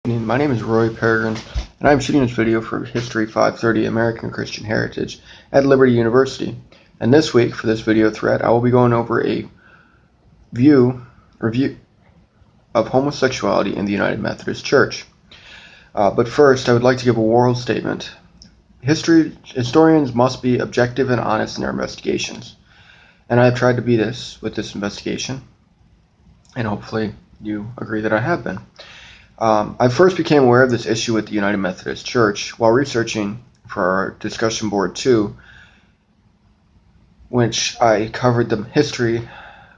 My name is Roy Peregrine, and I'm shooting this video for History 530 American Christian Heritage at Liberty University. And this week, for this video thread, I will be going over a review of homosexuality in the United Methodist Church. But first, I would like to give a world statement. Historians must be objective and honest in their investigations. And I have tried to be this with this investigation, and hopefully you agree that I have been. I first became aware of this issue with the United Methodist Church while researching for our discussion board 2, which I covered the history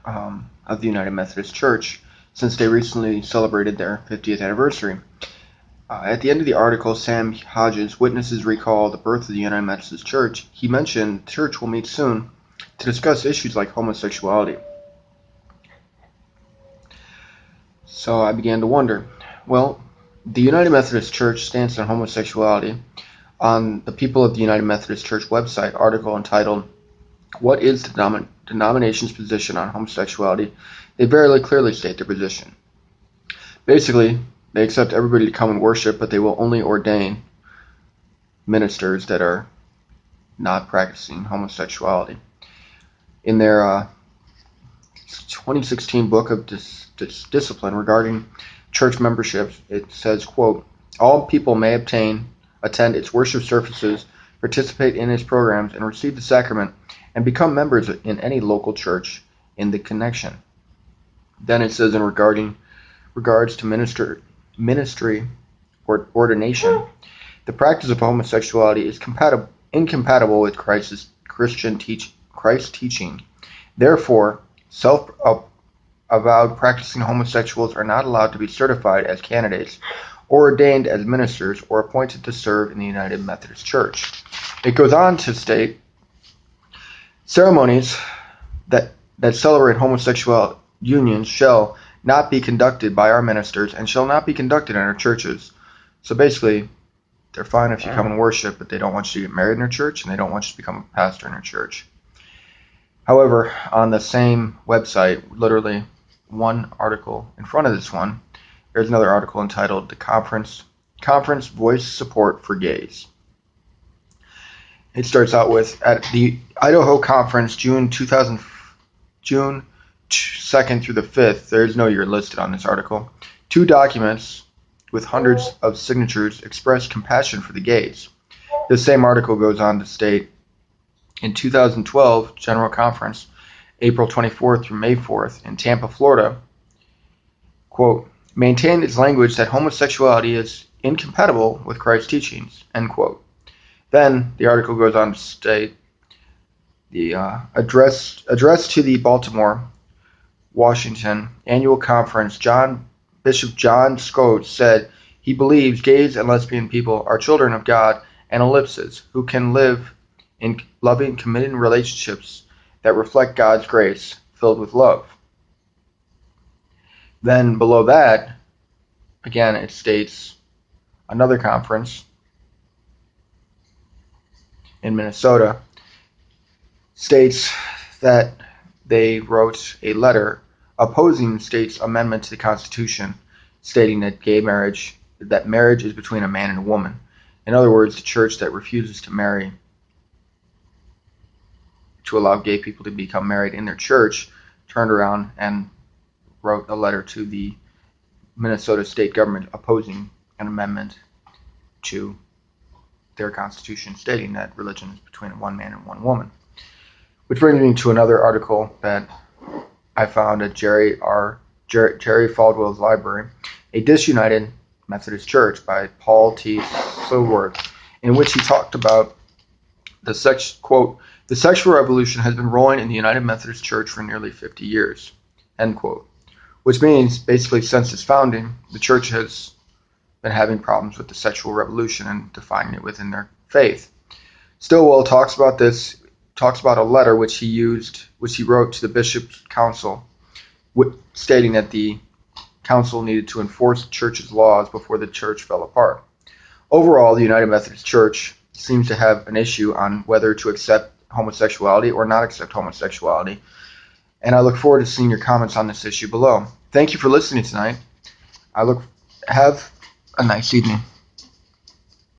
of the United Methodist Church since they recently celebrated their 50th anniversary. At the end of the article, Sam Hodges witnesses recall the birth of the United Methodist Church. He mentioned the church will meet soon to discuss issues like homosexuality. So I began to wonder, well, the United Methodist Church stance on homosexuality. On the People of the United Methodist Church website article entitled, "What is the denomination's position on homosexuality?" they very clearly state their position. Basically, they accept everybody to come and worship, but they will only ordain ministers that are not practicing homosexuality. In their 2016 book of discipline regarding church membership, it says, quote, "All people may attend its worship services, participate in its programs, and receive the sacrament, and become members in any local church in the connection." Then it says in regards to ministry or ordination, the practice of homosexuality is incompatible with Christ's teaching. Therefore, self-avowed practicing homosexuals are not allowed to be certified as candidates or ordained as ministers or appointed to serve in the United Methodist Church. It goes on to state, ceremonies that celebrate homosexual unions shall not be conducted by our ministers and shall not be conducted in our churches. So basically, they're fine if you come and worship, but they don't want you to get married in their church, and they don't want you to become a pastor in their church. However, on the same website, literally one article in front of this one, there's another article entitled "The Conference Voice Support for Gays." It starts out with, at the Idaho Conference, June 2nd through the 5th, there's no year listed on this article, 2 documents with hundreds of signatures expressed compassion for the gays. The same article goes on to state, in 2012 General Conference, April 24th through May 4th, in Tampa, Florida, quote, "maintained its language that homosexuality is incompatible with Christ's teachings," end quote. Then the article goes on to state, the address to the Baltimore, Washington annual conference, Bishop John Scott said he believes gays and lesbian people are children of God and ellipses who can live in loving, committed relationships that reflect God's grace, filled with love. Then below that, again, it states another conference in Minnesota states that they wrote a letter opposing the state's amendment to the Constitution, stating that marriage is between a man and a woman. In other words, the church that refuses to allow gay people to become married in their church turned around and wrote a letter to the Minnesota state government opposing an amendment to their constitution stating that religion is between one man and one woman. Which brings me to another article that I found at Jerry Falwell's library, A Disunited Methodist Church by Paul T. Silworth, in which he talked about quote, "The sexual revolution has been rolling in the United Methodist Church for nearly 50 years, end quote. Which means, basically, since its founding, the church has been having problems with the sexual revolution and defining it within their faith. Stillwell talks about a letter which he wrote to the Bishop's Council, stating that the council needed to enforce the church's laws before the church fell apart. Overall, the United Methodist Church seems to have an issue on whether to accept homosexuality or not accept homosexuality, and I look forward to seeing your comments on this issue below. Thank you for listening tonight. a nice evening.